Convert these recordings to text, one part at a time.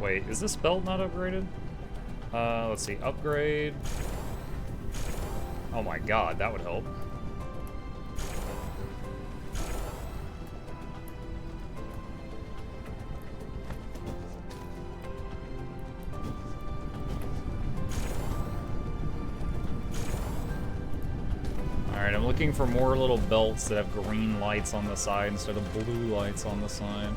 Wait, is this belt not upgraded? Let's see, upgrade. Oh my god, that would help. Alright, I'm looking for more little belts that have green lights on the side instead of blue lights on the side.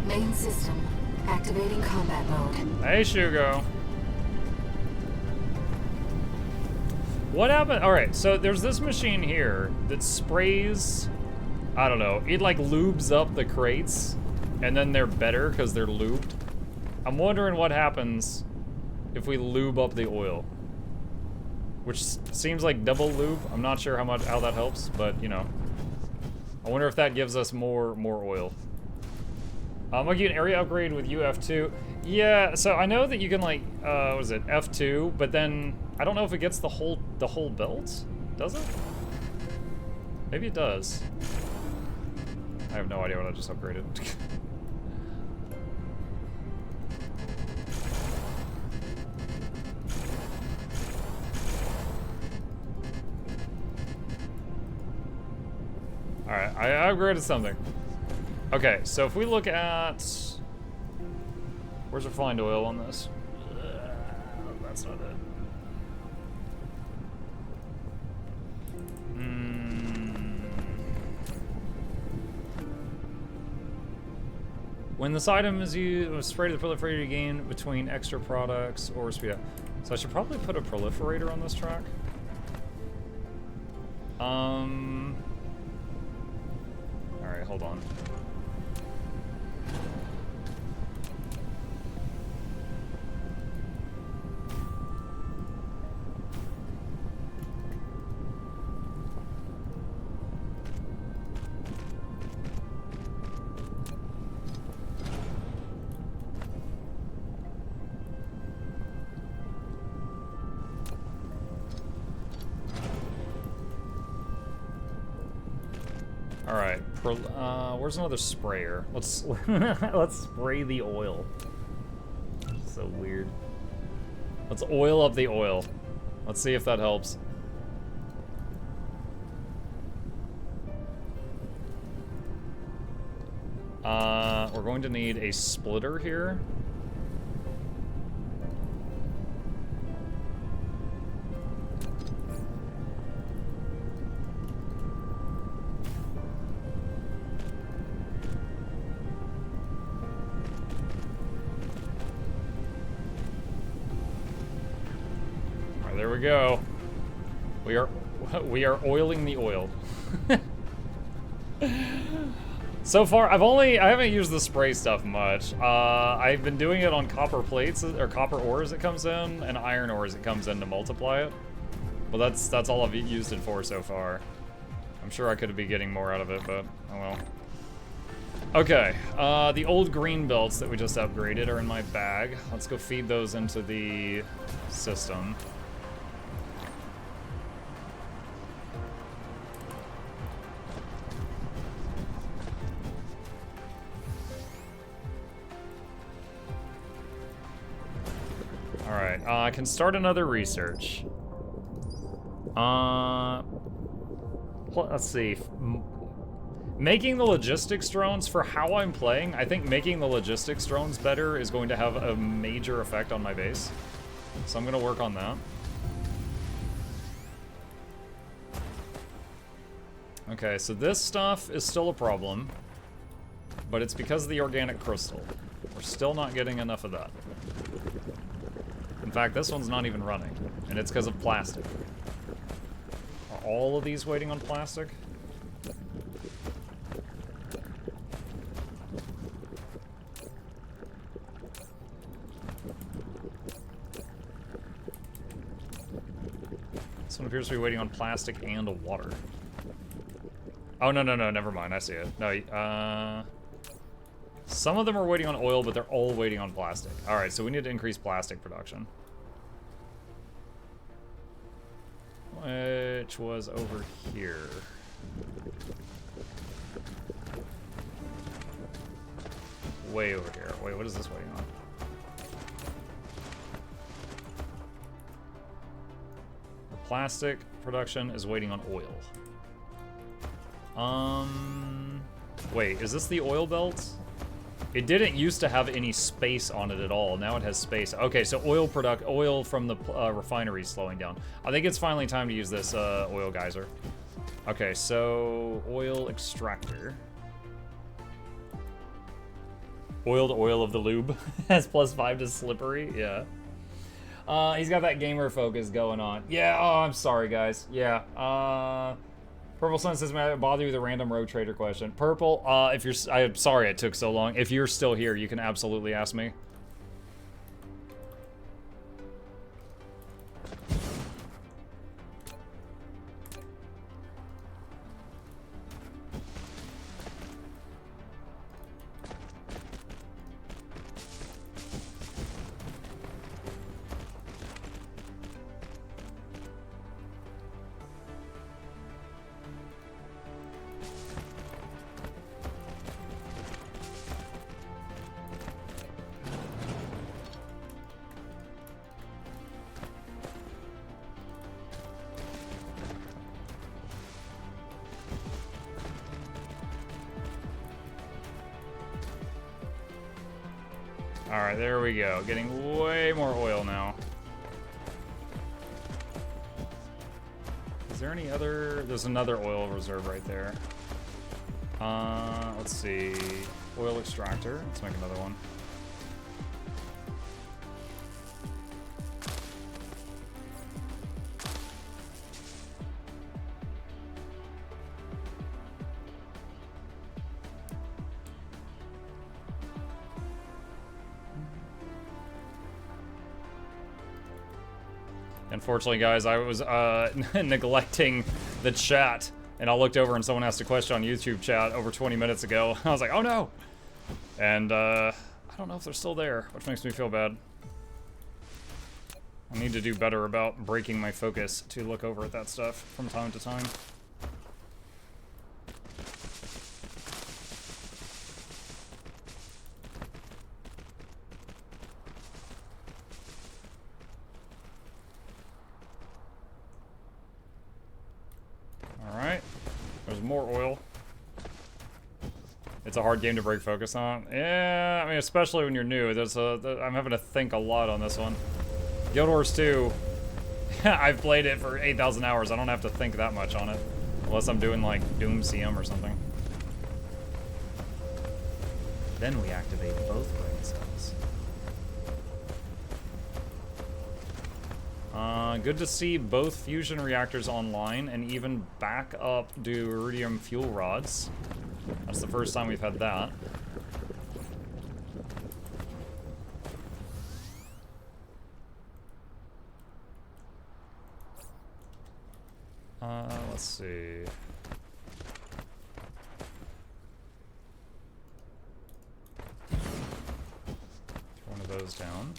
Main system. Activating combat mode. Hey, Shugo. What happened? Alright, so there's this machine here that sprays, I don't know, it like lubes up the crates, and then they're better because they're lubed. I'm wondering what happens if we lube up the oil. Which seems like double lube. I'm not sure how that helps, but you know. I wonder if that gives us more oil. I'll get an area upgrade with UF2. Yeah, so I know that you can like, what is it, F2, but then I don't know if it gets the whole belt. Does it? Maybe it does. I have no idea what I just upgraded. Alright, I upgraded something. Okay, so if we look at... Where's refined oil on this? That's not it. When this item is used, spray to the proliferator gain between extra products or speed up. So I should probably put a proliferator on this track. Alright, hold on. Alright, where's another sprayer? Let's let's spray the oil. So weird. Let's oil up the oil. Let's see if that helps. We're going to need a splitter here. There we go. We are oiling the oil. So far, I haven't used the spray stuff much. I've been doing it on copper plates or copper ore as it comes in, and iron ore as it comes in to multiply it. But that's all I've used it for so far. I'm sure I could be getting more out of it, but oh well. Okay, the old green belts that we just upgraded are in my bag. Let's go feed those into the system. Alright, I can start another research. Let's see. Making the logistics drones, for how I'm playing, I think making the logistics drones better is going to have a major effect on my base. So I'm going to work on that. Okay, so this stuff is still a problem, but it's because of the organic crystal. We're still not getting enough of that. In fact, this one's not even running, and it's because of plastic. Are all of these waiting on plastic? This one appears to be waiting on plastic and water. Oh, no, never mind. I see it. No, some of them are waiting on oil, but they're all waiting on plastic. Alright, so we need to increase plastic production. Which was over here. Way over here. Wait, what is this waiting on? The plastic production is waiting on oil. Wait, is this the oil belt? It didn't used to have any space on it at all. Now it has space. Okay, so oil from the refinery is slowing down. I think it's finally time to use this oil geyser. Okay, so oil extractor. Oiled oil of the lube has +5 to slippery. Yeah. He's got that gamer focus going on. Yeah. Oh, I'm sorry, guys. Yeah. Purple Sun says, "May I bother you with a random road trader question?" Purple, if you're, I'm sorry it took so long. If you're still here, you can absolutely ask me. Alright, there we go. Getting way more oil now. Is there any other... There's another oil reserve right there. Let's see. Oil extractor. Let's make another one. Unfortunately, guys, I was neglecting the chat, and I looked over and someone asked a question on YouTube chat over 20 minutes ago. I was like, oh no! And I don't know if they're still there, which makes me feel bad. I need to do better about breaking my focus to look over at that stuff from time to time. Alright, there's more oil. It's a hard game to break focus on. Yeah, I mean, especially when you're new. I'm having to think a lot on this one. Guild Wars 2, I've played it for 8,000 hours. I don't have to think that much on it. Unless I'm doing, like, Doom CM or something. Then we activate both brain cells. Good to see both fusion reactors online and even back up deuterium fuel rods. That's the first time we've had that. Let's see. Throw one of those down.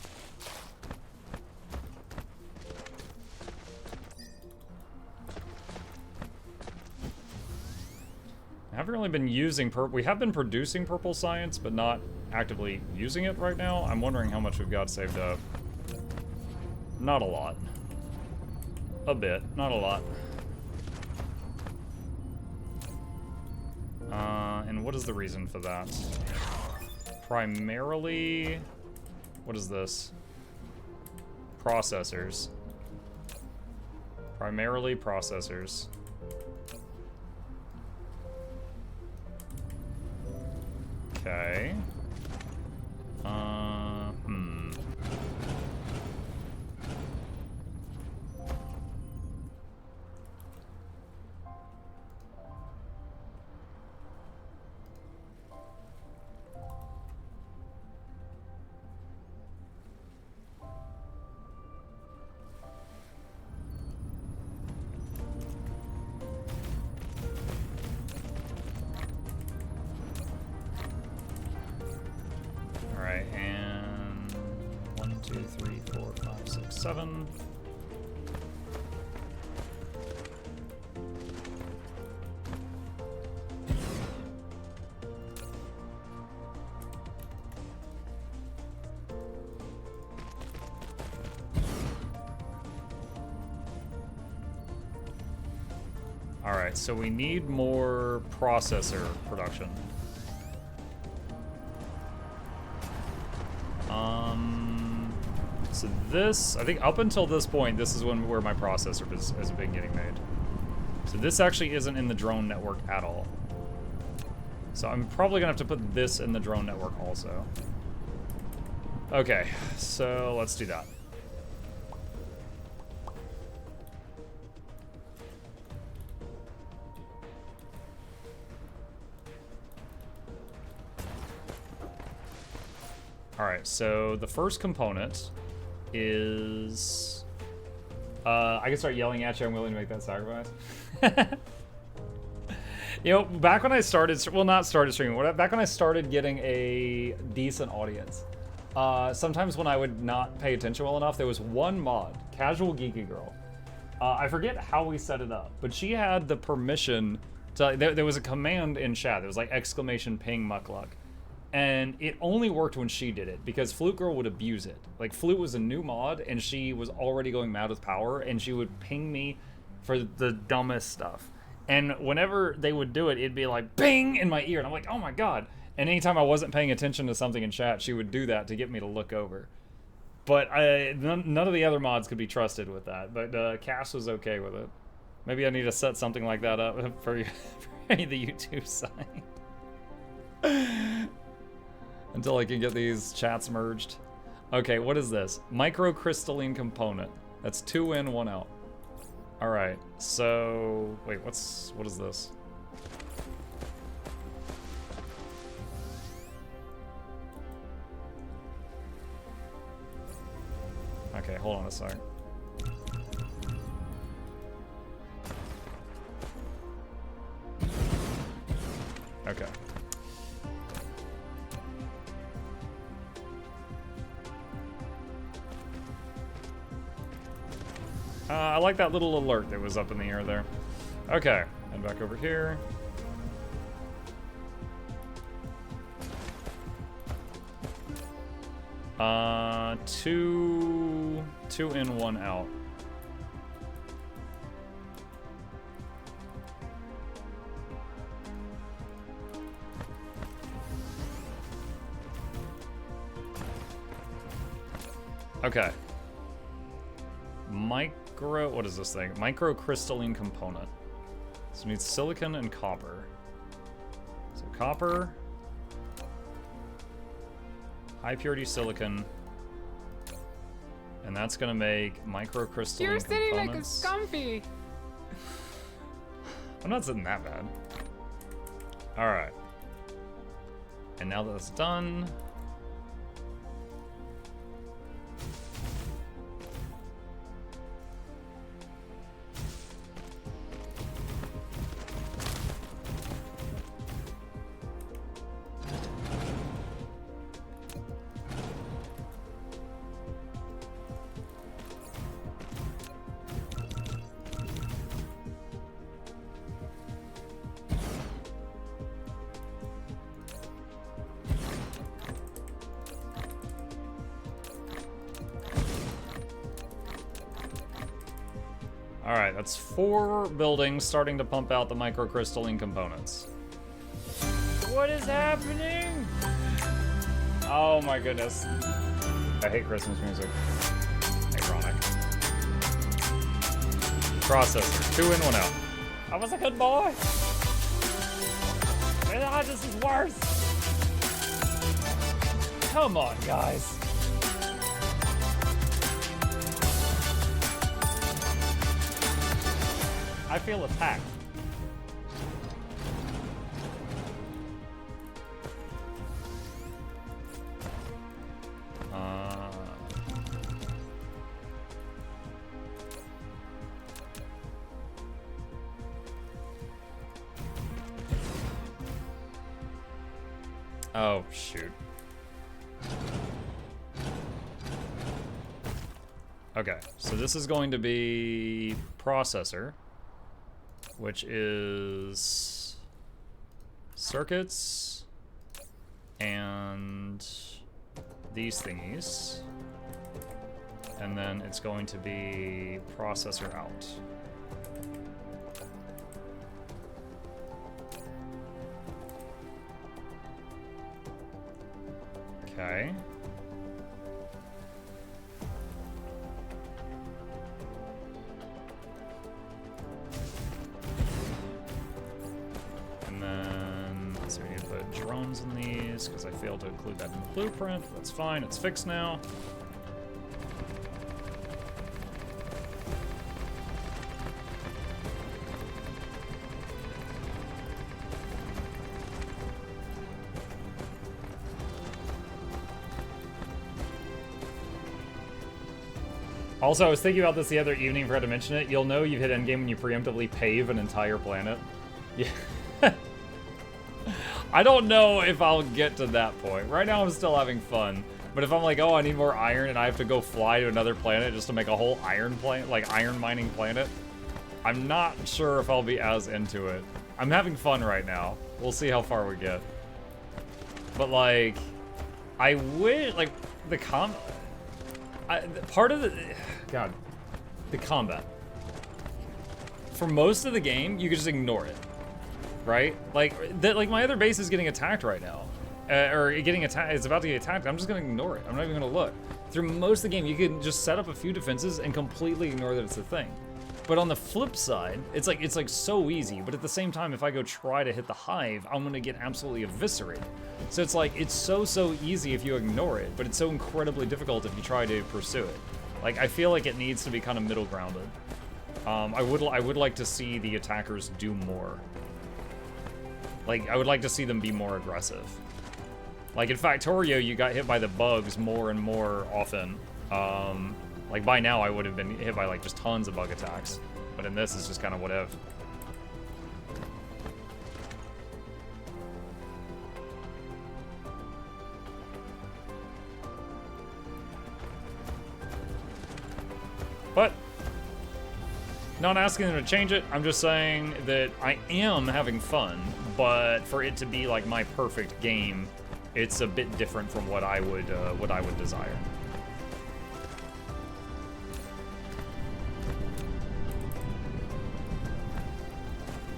I haven't really been using purple. We have been producing purple science, but not actively using it right now. I'm wondering how much we've got saved up. Not a lot. A bit, not a lot. And what is the reason for that? Primarily, what is this? Processors. Primarily processors. Okay. 2, 3, 4, 5, 6, 7. Alright, so we need more processor production. So this, I think up until this point, this is where my processor has been getting made. So this actually isn't in the drone network at all. So I'm probably gonna have to put this in the drone network also. Okay, so let's do that. Alright, so the first component is... I can start yelling at you, I'm willing to make that sacrifice. You know, back when I started, well, not started streaming, back when I started getting a decent audience, sometimes when I would not pay attention well enough, there was one mod, Casual Geeky Girl. I forget how we set it up, but she had the permission to, there was a command in chat, there was like !ping Mukluk. And it only worked when she did it, because Flute Girl would abuse it. Like, Flute was a new mod, and she was already going mad with power, and she would ping me for the dumbest stuff. And whenever they would do it, it'd be like, bing, in my ear, and I'm like, oh my god. And anytime I wasn't paying attention to something in chat, she would do that to get me to look over. But none of the other mods could be trusted with that, but Cass was okay with it. Maybe I need to set something like that up for the YouTube site. Until I can get these chats merged. Okay, what is this? Microcrystalline component. That's 2 in, 1 out. Alright, so... Wait, what is this? Okay, hold on a sec. Okay. I like that little alert that was up in the air there. Okay, and back over here. Two in, 1 out. Okay. What is this thing? Microcrystalline component. So it needs silicon and copper. So copper, high purity silicon, and that's gonna make microcrystalline You're sitting like a components. scumfy. I'm not sitting that bad. All right. And now that that's done, alright, that's 4 buildings starting to pump out the microcrystalline components. What is happening? Oh my goodness. I hate Christmas music. Ironic. Processor, 2 in, 1 out. I was a good boy. Ah, this is worse. Come on, guys. I feel attacked. Oh, shoot. Okay, so this is going to be processor, which is circuits and these thingies. And then it's going to be processor out. Okay. And then, so we need to put drones in these, because I failed to include that in the blueprint. That's fine, it's fixed now. Also, I was thinking about this the other evening, forgot to mention it. You'll know you've hit endgame when you preemptively pave an entire planet. Yeah. I don't know if I'll get to that point. Right now I'm still having fun. But if I'm like, oh, I need more iron and I have to go fly to another planet just to make a whole iron planet, like iron mining planet, I'm not sure if I'll be as into it. I'm having fun right now. We'll see how far we get. But like, I wish, like, the part of the, God, the combat. For most of the game, you can just ignore it, right? Like my other base is getting attacked right now, or getting attacked. It's about to get attacked. I'm just gonna ignore it. I'm not even gonna look. Through most of the game, you can just set up a few defenses and completely ignore that it's a thing. But on the flip side, it's like so easy. But at the same time, if I go try to hit the hive, I'm gonna get absolutely eviscerated. So it's like, it's so easy if you ignore it, but it's so incredibly difficult if you try to pursue it. Like, I feel like it needs to be kind of middle grounded. I would like to see the attackers do more. Like, I would like to see them be more aggressive. Like, in Factorio, you got hit by the bugs more and more often. Like, by now, I would have been hit by, like, just tons of bug attacks. But in this, it's just kind of what if. But, not asking them to change it, I'm just saying that I am having fun, but for it to be, like, my perfect game, it's a bit different from what I would desire.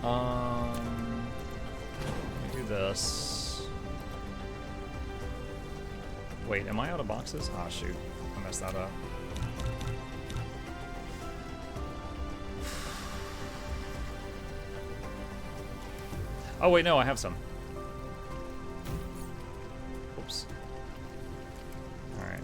Let me do this. Wait, am I out of boxes? Ah, shoot. I messed that up. Oh, wait, no, I have some. Oops. Alright.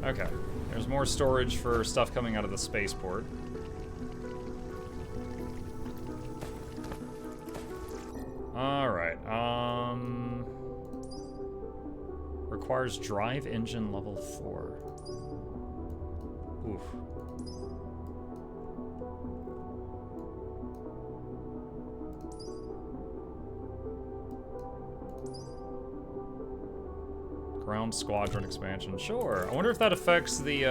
Okay, there's more storage for stuff coming out of the spaceport. Alright, requires drive engine level 4. Oof. Ground squadron expansion, sure. I wonder if that affects the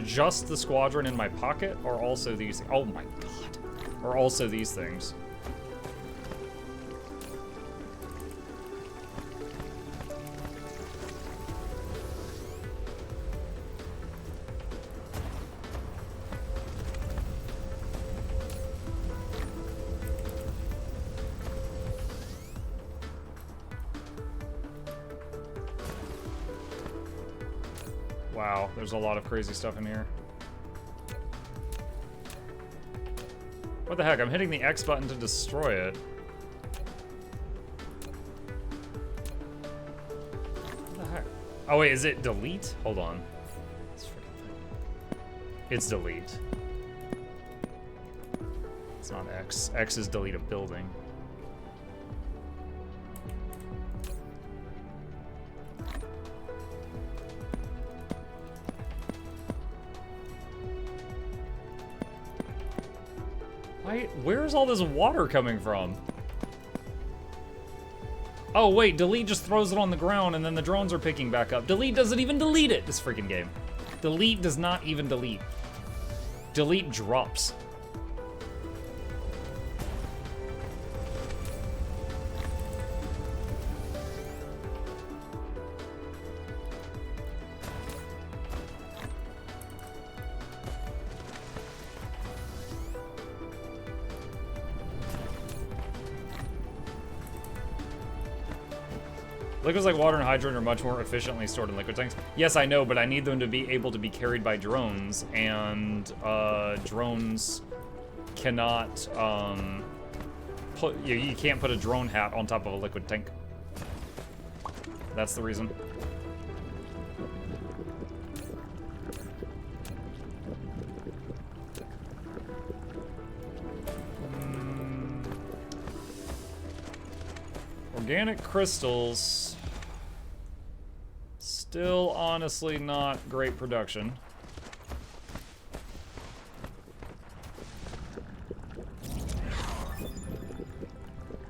just the squadron in my pocket, or also these. Oh my god, or also these things. Wow, there's a lot of crazy stuff in here. What the heck? I'm hitting the X button to destroy it. What the heck? Oh wait, is it delete? Hold on. It's delete. It's not X. X is delete a building. Where's all this water coming from? Oh wait, delete just throws it on the ground and then the drones are picking back up. Delete doesn't even delete it, this freaking game. Delete does not even delete. Delete drops. Liquids like water and hydrogen are much more efficiently stored in liquid tanks. Yes, I know, but I need them to be able to be carried by drones, and drones cannot you can't put a drone hat on top of a liquid tank. That's the reason. Organic crystals. Still, honestly, not great production.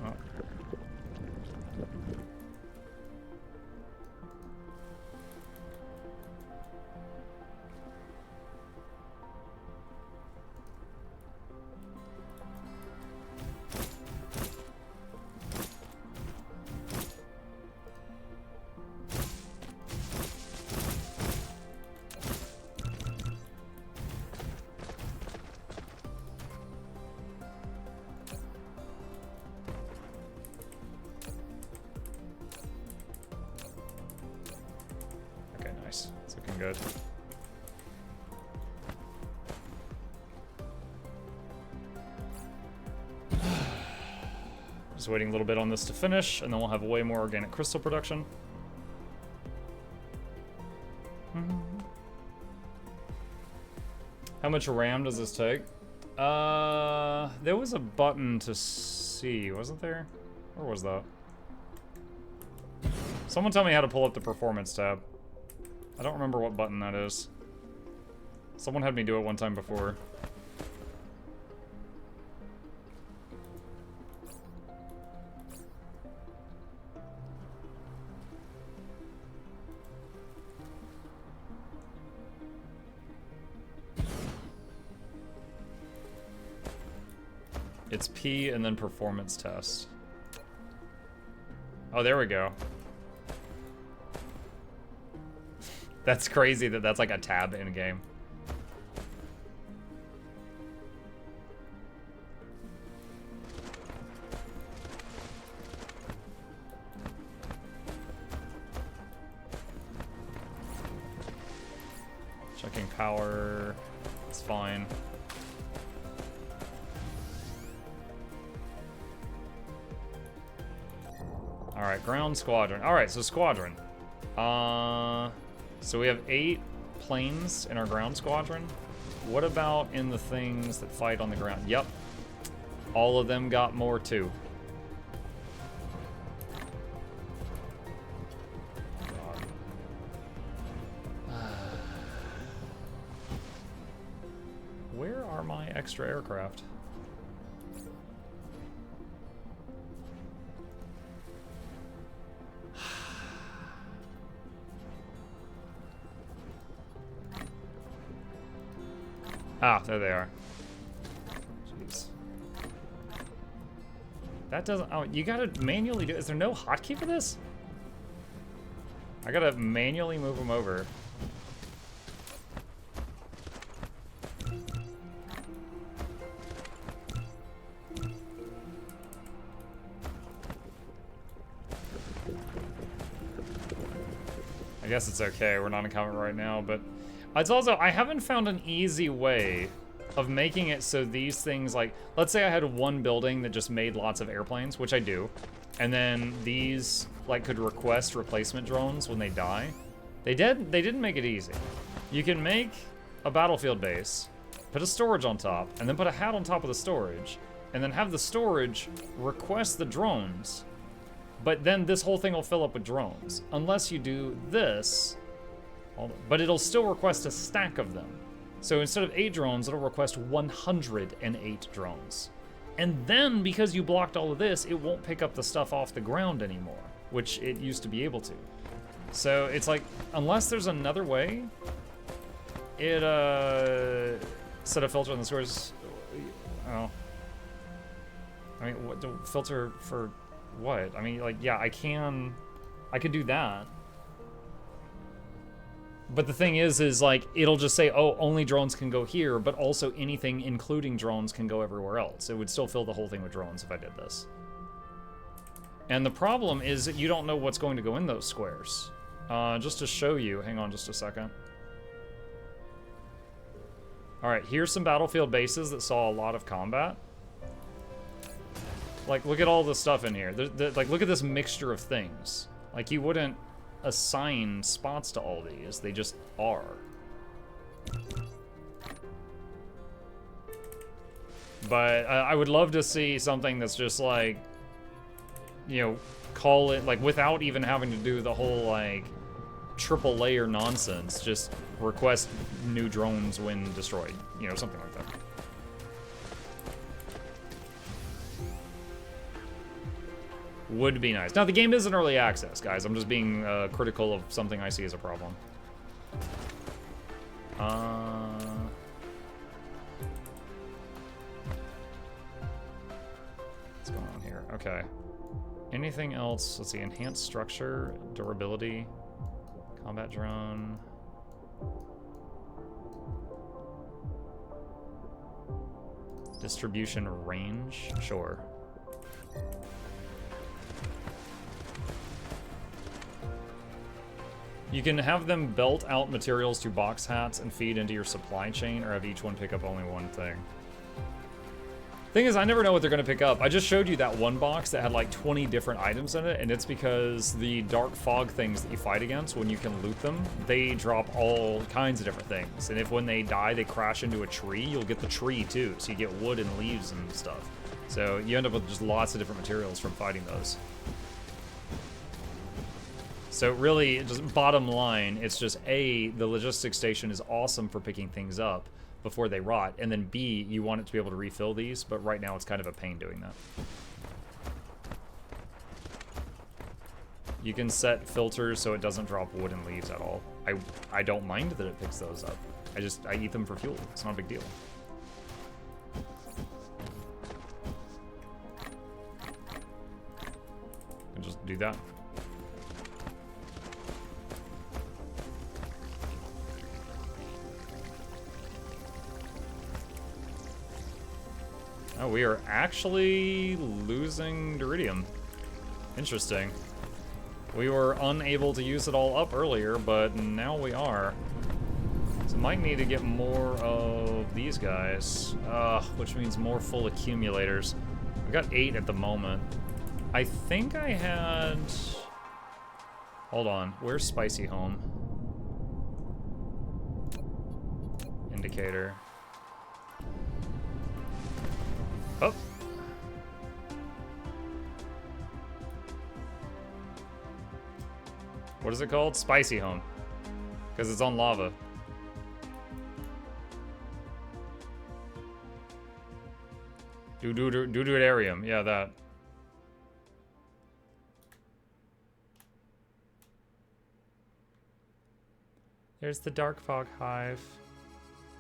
Oh. Good. Just waiting a little bit on this to finish, and then we'll have way more organic crystal production. How much RAM does this take? There was a button to see, wasn't there? Where was that? Someone tell me how to pull up the performance tab. I don't remember what button that is. Someone had me do it one time before. It's P and then performance test. Oh, there we go. That's crazy that that's like a tab in a game. Checking power. It's fine. Alright, ground squadron. Alright, so squadron. So we have 8 planes in our ground squadron. What about in the things that fight on the ground? Yep. All of them got more too. Where are my extra aircraft? Ah, there they are. Jeez. That doesn't... Oh, you gotta manually do... Is there no hotkey for this? I gotta manually move them over. I guess it's okay. We're not in combat right now, but... It's also, I haven't found an easy way of making it so these things, like, let's say I had one building that just made lots of airplanes, which I do, and then these, like, could request replacement drones when they die. They didn't make it easy. You can make a battlefield base, put a storage on top, and then put a hat on top of the storage, and then have the storage request the drones, but then this whole thing will fill up with drones. Unless you do this, but it'll still request a stack of them. So instead of 8 drones, it'll request 108 drones. And then, because you blocked all of this, it won't pick up the stuff off the ground anymore, which it used to be able to. So it's like, unless there's another way, it, set a filter on the scores. Oh. I mean, what, filter for what? I mean, like, yeah, I could do that. But the thing is like, it'll just say, oh, only drones can go here, but also anything including drones can go everywhere else. It would still fill the whole thing with drones if I did this. And the problem is that you don't know what's going to go in those squares. Just to show you, hang on just a second. All right, here's some battlefield bases that saw a lot of combat. Like, look at all the stuff in here. Like, look at this mixture of things. Like, you wouldn't assign spots to all these. They just are. But I would love to see something that's just like, you know, call it, like, without even having to do the whole, like, triple layer nonsense. Just request new drones when destroyed. You know, something like that. Would be nice. Now, the game is in early access, guys. I'm just being critical of something I see as a problem. What's going on here? Okay. Anything else? Let's see. Enhanced structure, durability, combat drone. Distribution range? Sure. You can have them belt out materials to box hats and feed into your supply chain, or have each one pick up only one thing. Thing is, I never know what they're going to pick up. I just showed you that one box that had like 20 different items in it, and it's because the dark fog things that you fight against, when you can loot them, they drop all kinds of different things. And if when they die, they crash into a tree, you'll get the tree too. So you get wood and leaves and stuff. So you end up with just lots of different materials from fighting those. So really, just bottom line, it's just A, the logistics station is awesome for picking things up before they rot, and then B, you want it to be able to refill these, but right now it's kind of a pain doing that. You can set filters so it doesn't drop wood and leaves at all. I don't mind that it picks those up. I eat them for fuel. It's not a big deal. And just do that. Oh, we are actually losing Duridium. Interesting. We were unable to use it all up earlier, but now we are. So might need to get more of these guys, which means more full accumulators. I've got 8 at the moment. I think I had... Hold on, where's Spicy Home? Indicator. Oh. What is it called? Spicy Home. Because it's on lava. Dudarium. Yeah, that. There's the Dark Fog Hive.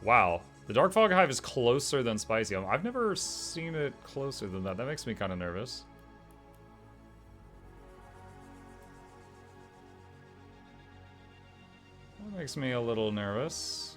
Wow. The Dark Fog Hive is closer than Spicy Home. I've never seen it closer than that. That makes me kind of nervous. That makes me a little nervous.